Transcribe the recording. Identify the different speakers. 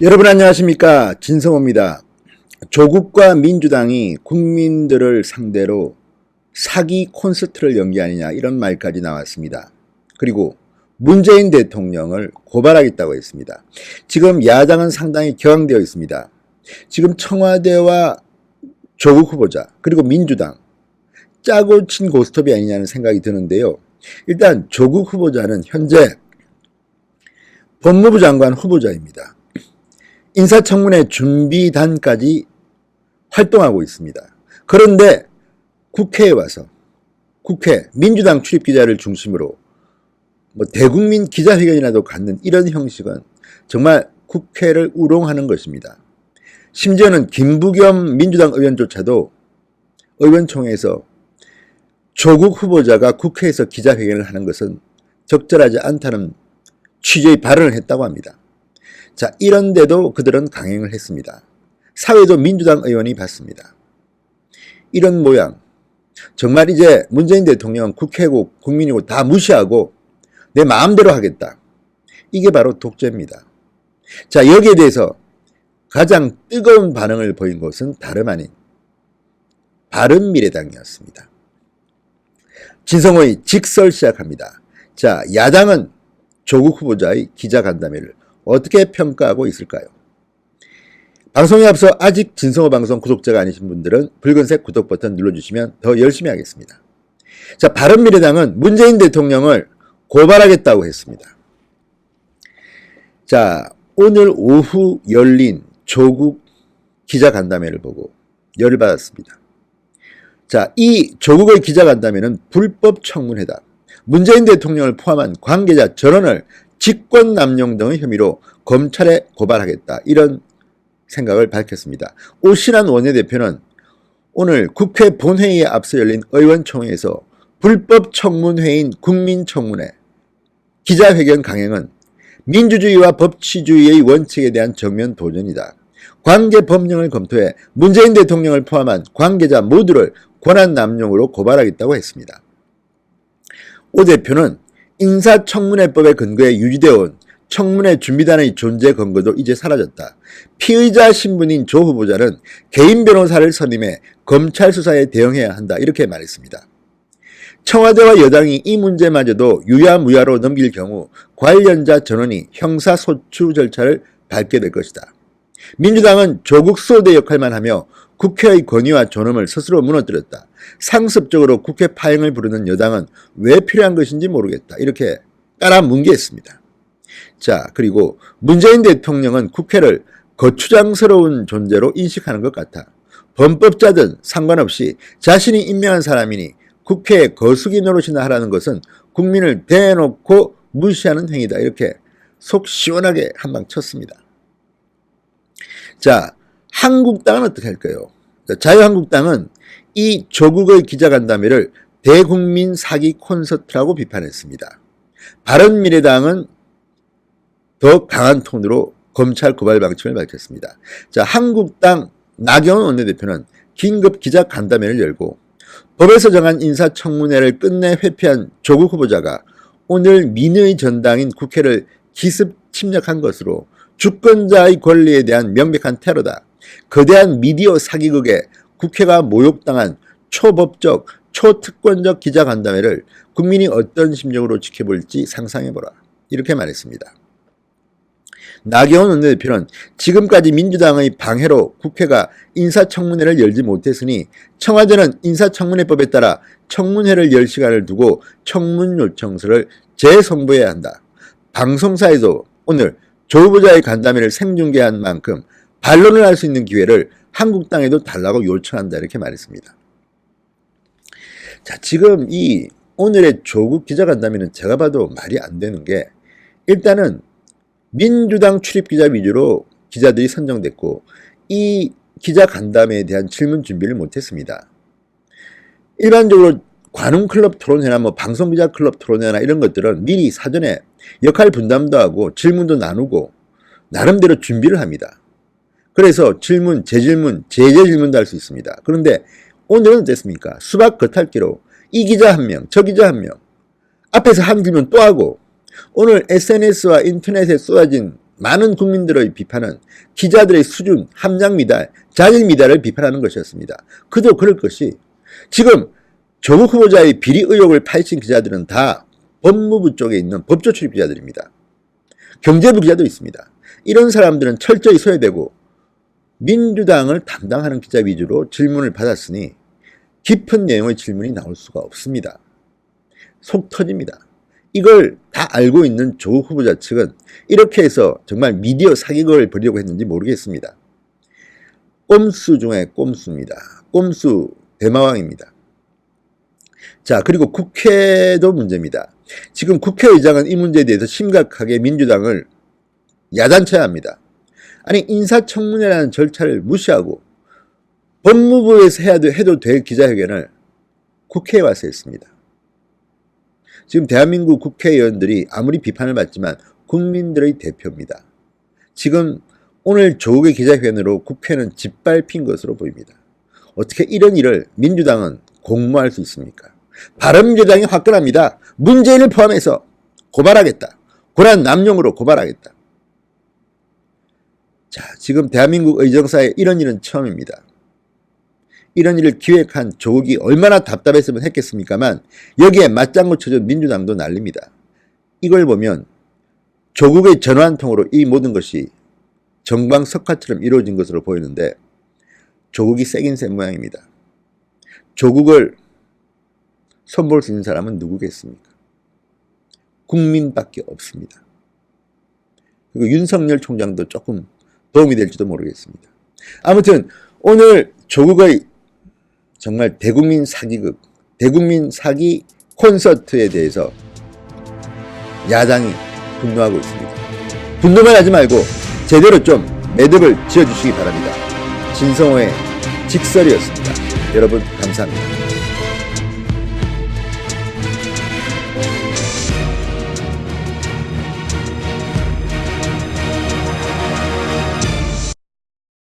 Speaker 1: 여러분 안녕하십니까, 진성호입니다. 조국과 민주당이 국민들을 상대로 사기 콘서트를 연기하느냐 이런 말까지 나왔습니다. 그리고 문재인 대통령을 고발하겠다고 했습니다. 지금 야당은 상당히 격앙되어 있습니다. 지금 청와대와 조국 후보자 그리고 민주당 짜고 친 고스톱이 아니냐는 생각이 드는데요. 일단 조국 후보자는 현재 법무부 장관 후보자입니다. 인사청문회 준비단까지 활동하고 있습니다. 그런데 국회에 와서 민주당 출입기자를 중심으로 대국민 기자회견이라도 갖는 이런 형식은 정말 국회를 우롱하는 것입니다. 심지어는 김부겸 민주당 의원조차도 의원총회에서 조국 후보자가 국회에서 기자회견을 하는 것은 적절하지 않다는 취지의 발언을 했다고 합니다. 자, 이런데도 그들은 강행을 했습니다. 사회도 민주당 의원이 받습니다. 이런 모양, 정말 이제 문재인 대통령은 국회고 국민이고 다 무시하고 내 마음대로 하겠다. 이게 바로 독재입니다. 자, 여기에 대해서 가장 뜨거운 반응을 보인 것은 다름 아닌 바른미래당이었습니다. 진성호의 직설 시작합니다. 자, 야당은 조국 후보자의 기자간담회를 어떻게 평가하고 있을까요? 방송에 앞서 아직 진성호 방송 구독자가 아니신 분들은 붉은색 구독 버튼 눌러주시면 더 열심히 하겠습니다. 자, 바른미래당은 문재인 대통령을 고발하겠다고 했습니다. 자, 오늘 오후 열린 조국 기자간담회를 보고 열을 받았습니다. 자, 이 조국의 기자간담회는 불법 청문회다. 문재인 대통령을 포함한 관계자 전원을 직권남용 등의 혐의로 검찰에 고발하겠다. 이런 생각을 밝혔습니다. 오신환 원내대표는 오늘 국회 본회의에 앞서 열린 의원총회에서 불법 청문회인 국민청문회 기자회견 강행은 민주주의와 법치주의의 원칙에 대한 정면 도전이다. 관계 법령을 검토해 문재인 대통령을 포함한 관계자 모두를 권한남용으로 고발하겠다고 했습니다. 오 대표는 인사청문회법에 근거해 유지되어 온 청문회 준비단의 존재 근거도 이제 사라졌다. 피의자 신분인 조 후보자는 개인 변호사를 선임해 검찰 수사에 대응해야 한다. 이렇게 말했습니다. 청와대와 여당이 이 문제마저도 유야무야로 넘길 경우 관련자 전원이 형사소추 절차를 밟게 될 것이다. 민주당은 조국 수호대 역할만 하며 국회의 권위와 존엄을 스스로 무너뜨렸다. 상습적으로 국회 파행을 부르는 여당은 왜 필요한 것인지 모르겠다. 이렇게 깔아뭉개했습니다. 자, 그리고 문재인 대통령은 국회를 거추장스러운 존재로 인식하는 것 같아. 범법자든 상관없이 자신이 임명한 사람이니 국회에 거수기 노릇이나 하라는 것은 국민을 대놓고 무시하는 행위다. 이렇게 속 시원하게 한방 쳤습니다. 자, 한국당은 어떻게 할까요? 자유한국당은 이 조국의 기자간담회를 대국민 사기 콘서트라고 비판했습니다. 바른미래당은 더 강한 톤으로 검찰 고발 방침을 밝혔습니다. 자, 한국당 나경원 원내대표는 긴급 기자간담회를 열고 법에서 정한 인사청문회를 끝내 회피한 조국 후보자가 오늘 민의 전당인 국회를 기습 침략한 것으로 주권자의 권리에 대한 명백한 테러다. 거대한 미디어 사기극에 국회가 모욕당한 초법적, 초특권적 기자간담회를 국민이 어떤 심정으로 지켜볼지 상상해보라. 이렇게 말했습니다. 나경원 원내대표는 지금까지 민주당의 방해로 국회가 인사청문회를 열지 못했으니 청와대는 인사청문회법에 따라 청문회를 열 시간을 두고 청문 요청서를 재송부해야 한다. 방송사에도 오늘 조 후보자의 간담회를 생중계한 만큼 반론을 할 수 있는 기회를 한국당에도 달라고 요청한다. 이렇게 말했습니다. 자, 지금 이 오늘의 조국 기자간담회는 제가 봐도 말이 안 되는 게 일단은 민주당 출입기자 위주로 기자들이 선정됐고 이 기자간담회에 대한 질문 준비를 못했습니다. 일반적으로 관훈클럽 토론회나 방송기자 클럽 토론회나 이런 것들은 미리 사전에 역할 분담도 하고 질문도 나누고 나름대로 준비를 합니다. 그래서 질문, 재질문, 재질문도 할 수 있습니다. 그런데 오늘은 어땠습니까? 수박 겉핥기로 이 기자 한 명, 저 기자 한 명 앞에서 한 질문 또 하고 오늘 SNS와 인터넷에 쏟아진 많은 국민들의 비판은 기자들의 수준, 함량 미달, 자질 미달을 비판하는 것이었습니다. 그도 그럴 것이 지금 조국 후보자의 비리 의혹을 파헤친 기자들은 다 법무부 쪽에 있는 법조 출입 기자들입니다. 경제부 기자도 있습니다. 이런 사람들은 철저히 소외되고 민주당을 담당하는 기자 위주로 질문을 받았으니 깊은 내용의 질문이 나올 수가 없습니다. 속 터집니다. 이걸 다 알고 있는 조국 후보자 측은 이렇게 해서 정말 미디어 사기극을 벌이려고 했는지 모르겠습니다. 꼼수 중에 꼼수입니다. 꼼수 대마왕입니다. 자, 그리고 국회도 문제입니다. 지금 국회의장은 이 문제에 대해서 심각하게 민주당을 야단쳐야 합니다. 아니, 인사청문회라는 절차를 무시하고 법무부에서 해도 될 기자회견을 국회에 와서 했습니다. 지금 대한민국 국회의원들이 아무리 비판을 받지만 국민들의 대표입니다. 지금 오늘 조국의 기자회견으로 국회는 짓밟힌 것으로 보입니다. 어떻게 이런 일을 민주당은 공모할 수 있습니까? 바른미래당이 화끈합니다. 문재인을 포함해서 고발하겠다. 고란 남용으로 고발하겠다. 자, 지금 대한민국 의정사에 이런 일은 처음입니다. 이런 일을 기획한 조국이 얼마나 답답했으면 했겠습니까만 여기에 맞장구 쳐준 민주당도 난립니다. 이걸 보면 조국의 전화 한 통으로 이 모든 것이 정광석화처럼 이루어진 것으로 보이는데 조국이 세긴 센 모양입니다. 조국을 손볼 수 있는 사람은 누구겠습니까? 국민밖에 없습니다. 그리고 윤석열 총장도 조금 도움이 될지도 모르겠습니다. 아무튼 오늘 조국의 정말 대국민 사기극, 대국민 사기 콘서트에 대해서 야당이 분노하고 있습니다. 분노만 하지 말고 제대로 좀 매듭을 지어주시기 바랍니다. 진성호의 직설이었습니다. 여러분 감사합니다.